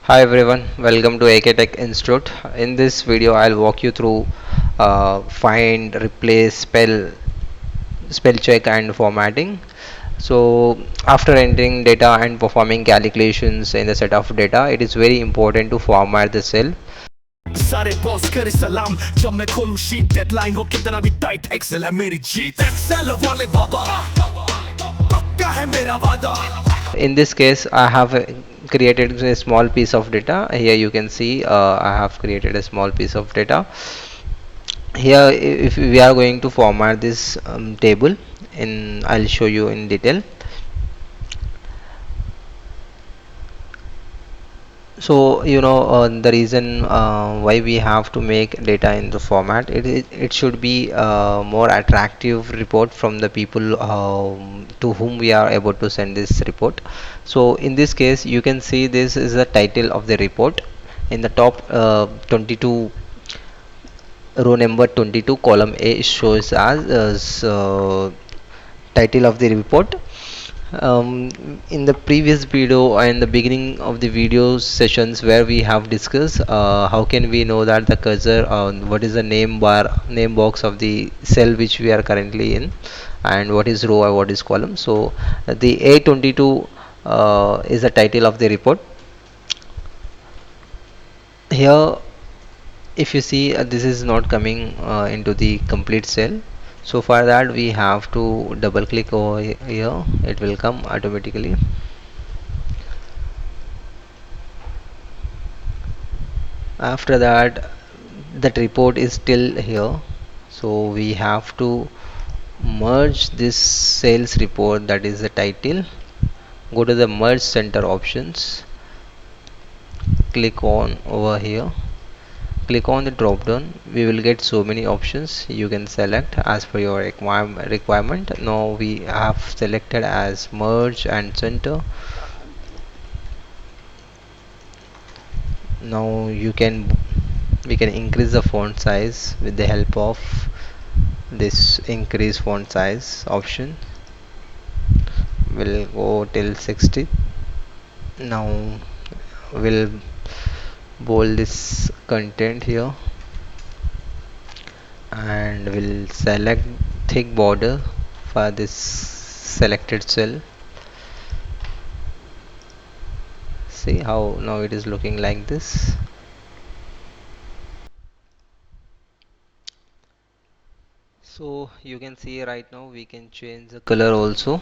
Hi everyone, welcome to AK Tech Institute. In this video, I'll walk you through find, replace, spell check, and formatting. So, after entering data and performing calculations in the set of data, it is very important to format the cell. सारे boss करे सलाम जब मैं खोलूं sheet deadline हो कितना भी tight Excel है मेरी जीत एक्सेल वाले बाबा पक्का है मेरा वादा In this case, I have created a small piece of data. Here you can see I have created a small piece of data. Here, if we are going to format this table, I'll show you in detail. So the reason why we have to make data in the format, it should be more attractive report from the people to whom we are able to send this report. So in this case, you can see this is the title of the report. In the top 22, row number 22, column A shows as title of the report. In the previous video and the beginning of the video sessions where we have discussed how can we know that the cursor what is the name box of the cell which we are currently in, and what is row or what is column. So the A22 is the title of the report. Here, if you see, this is not coming into the complete cell. So for that we have to double click over here, it will come automatically. After that, that report is still here, so we have to merge this sales report, that is the title. Go to the merge center options, click on over here, click on the drop down. We will get so many options you can select as per your requirement. Now we have selected as merge and center. Now we can increase the font size with the help of this increase font size option. We'll go till 60. Now we'll bold this content here, and we'll select thick border for this selected cell. See how now it is looking like this. So you can see right now we can change the color also.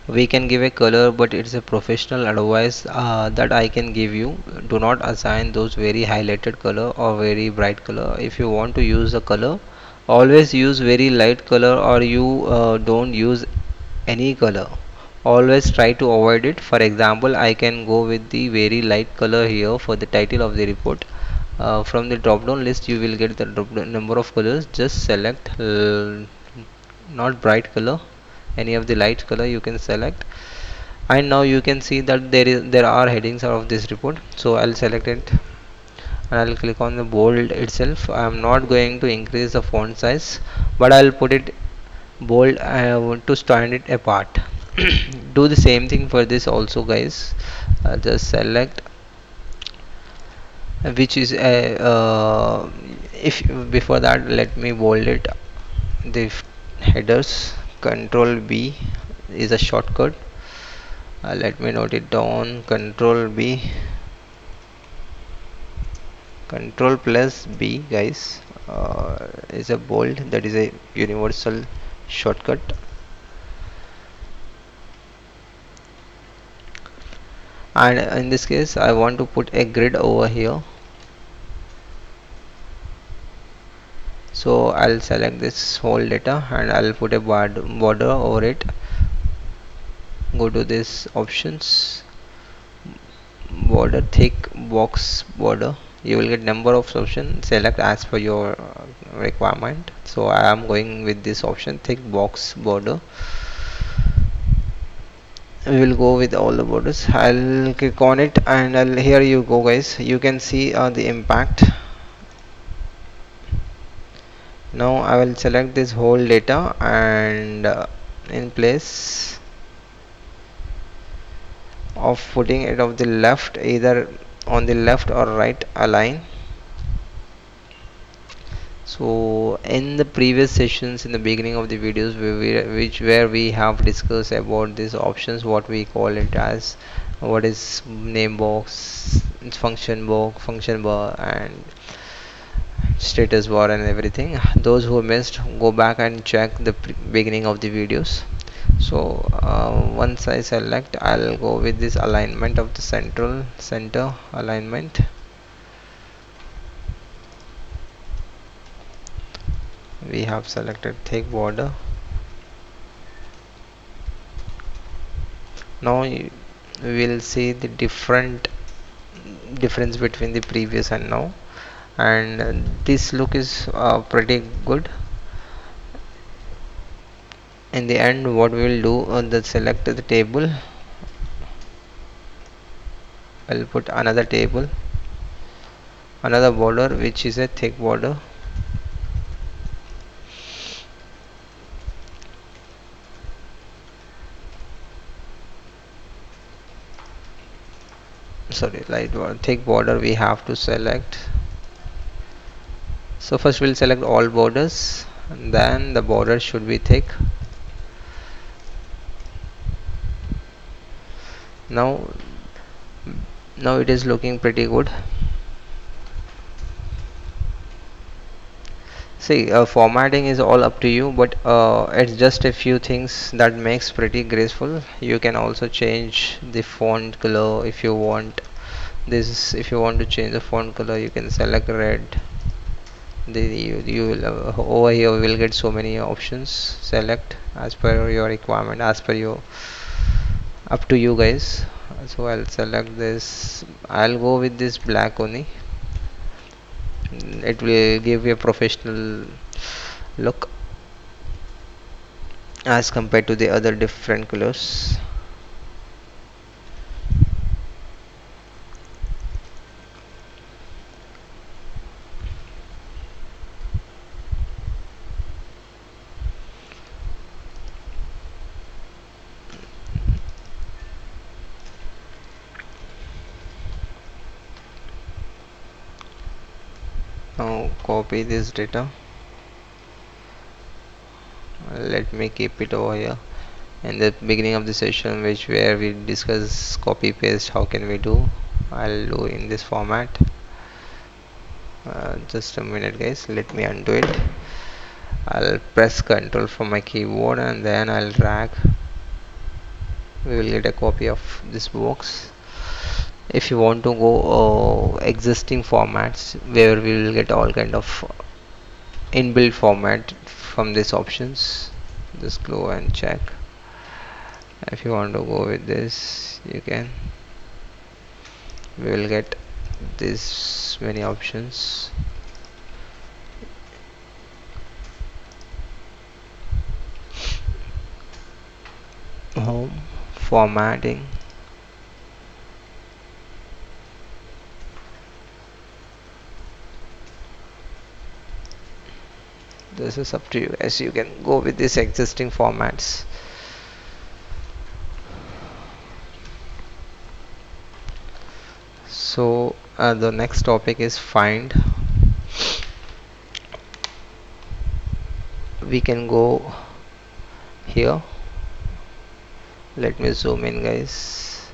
We can give a color, but it's a professional advice that I can give you. Do not assign those very highlighted color or very bright color. If you want to use a color, always use very light color, or you don't use any color. Always try to avoid it. For example, I can go with the very light color here for the title of the report. From the drop down list you will get the number of colors. Just select not bright color, any of the light color you can select. And now you can see that there are headings of this report. So I'll select it and I'll click on the bold itself. I'm not going to increase the font size, but I'll put it bold. I want to stand it apart. Do the same thing for this also, guys. Just select which is a if before that, let me bold it. The headers, Ctrl B is a shortcut. Let me note it down. Ctrl B, Ctrl plus B, guys, is a bold. That is a universal shortcut. And in this case, I want to put a grid over here. So I'll select this whole data and I'll put a border over it. Go to this options, border, thick box border. You will get number of options. Select as per your requirement. So I am going with this option, thick box border. We will go with all the borders. I'll click on it and here you go, guys. You can see the impact. Now I will select this whole data and in place of putting it of the left, either on the left or right align. So in the previous sessions, in the beginning of the videos, where we have discussed about these options, what we call it as, what is name box, function bar, and status bar, and everything. Those who missed, go back and check the beginning of the videos. So once I select, I'll go with this alignment of the central center alignment. We have selected thick border. Now we will see the difference between the previous and now, and this look is pretty good. In the end, what we will do, the select the table, I'll put another table, another border which is a thick border. Sorry, light border, thick border we have to select. So first we'll select all borders, and then the border should be thick. Now it is looking pretty good. See, formatting is all up to you, but it's just a few things that makes pretty graceful. You can also change the font color if you want. This, if you want to change the font color, you can select red. You will over here we will get so many options. Select as per your requirement, as per your, up to you guys. So I'll select this. I'll go with this black only. It will give you a professional look as compared to the other different colors. Now copy this data. Let me keep it over here. In the beginning of the session, which where we discuss copy paste, how can we do? I'll do in this format. Just a minute, guys. Let me undo it. I'll press Ctrl from my keyboard and then I'll drag. We will get a copy of this box. If you want to go existing formats, where we will get all kind of inbuilt format from these options, just go and check. If you want to go with this, you can. We will get this many options. Home, formatting. This is up to you, as you can go with these existing formats. So the next topic is find. We can go here. Let me zoom in, guys.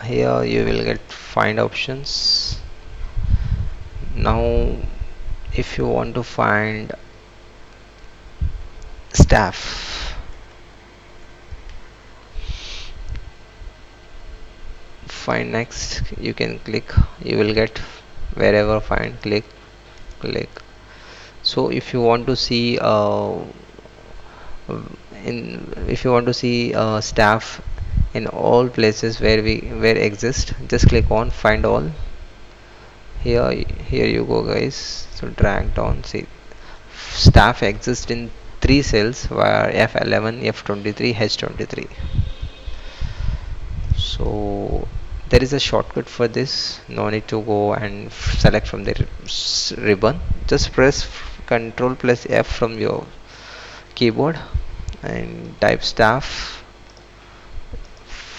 Here you will get find options. Now if you want to find staff, find next, you can click, you will get wherever find, click. So if you want to see if you want to see staff in all places where exist, just click on find all. Here you go, guys. So drag down, see staff exists in 3 cells via F11, F23, H23. So there is a shortcut for this. No need to go and select from the ribbon. Just press Ctrl plus F from your keyboard and type staff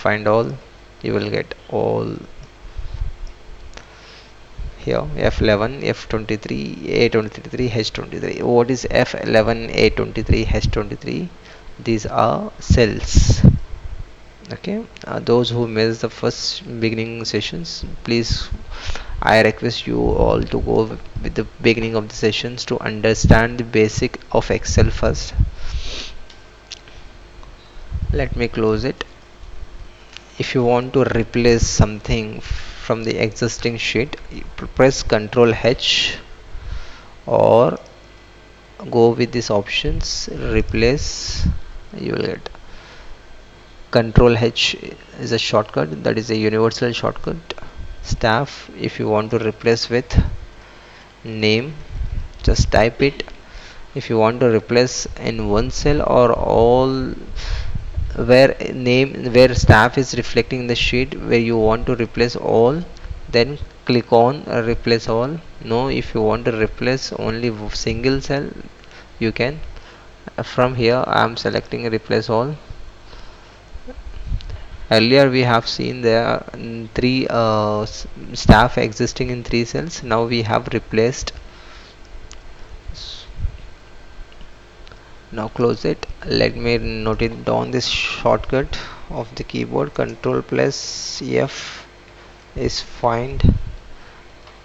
find all, you will get all here. F11, F23, A23, H23. What is F11, A23, H23? These are cells. Okay, those who missed the first beginning sessions, please, I request you all to go with the beginning of the sessions to understand the basic of Excel first. Let me close it. If you want to replace something from the existing sheet, press Ctrl H or go with these options, replace. You will get Ctrl H is a shortcut, that is a universal shortcut. Staff, if you want to replace with name, just type it. If you want to replace in one cell or all, where name, where staff is reflecting in the sheet, where you want to replace all, then click on replace all. No, if you want to replace only single cell, you can. From here I am selecting replace all. Earlier we have seen there are three staff existing in three cells. Now we have replaced. Now close it. Let me note it down this shortcut of the keyboard. Ctrl plus F is find.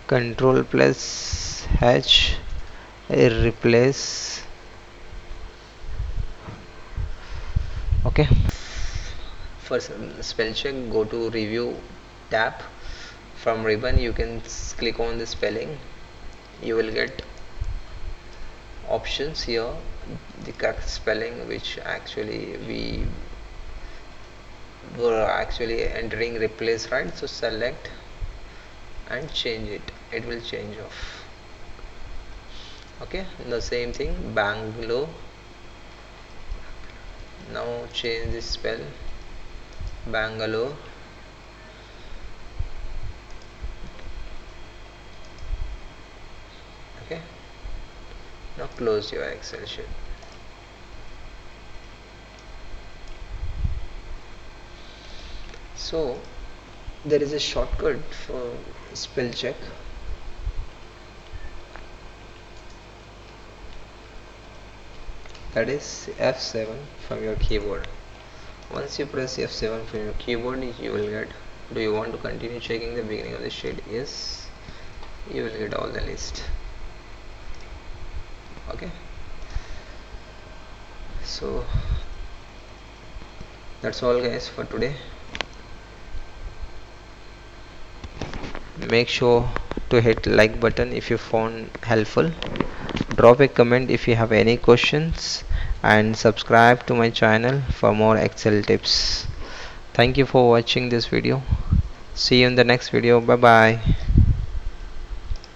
Ctrl plus H is replace. Okay. For spell check, go to review tab. From ribbon you can click on the spelling. You will get options here, the correct spelling which actually we were actually entering replace, right? So select and change it, it will change off. Okay, the same thing Bangalore. Now change the spell Bangalore. Okay, now close your Excel sheet. So there is a shortcut for spell check. That is F7 from your keyboard. Once you press F7 from your keyboard, you will get, do you want to continue checking the beginning of the sheet? Yes, you will get all the list. Okay, so that's all guys for today. Make sure to hit like button if you found helpful. Drop a comment if you have any questions, and subscribe to my channel for more Excel tips. Thank you for watching this video. See you in the next video. Bye bye.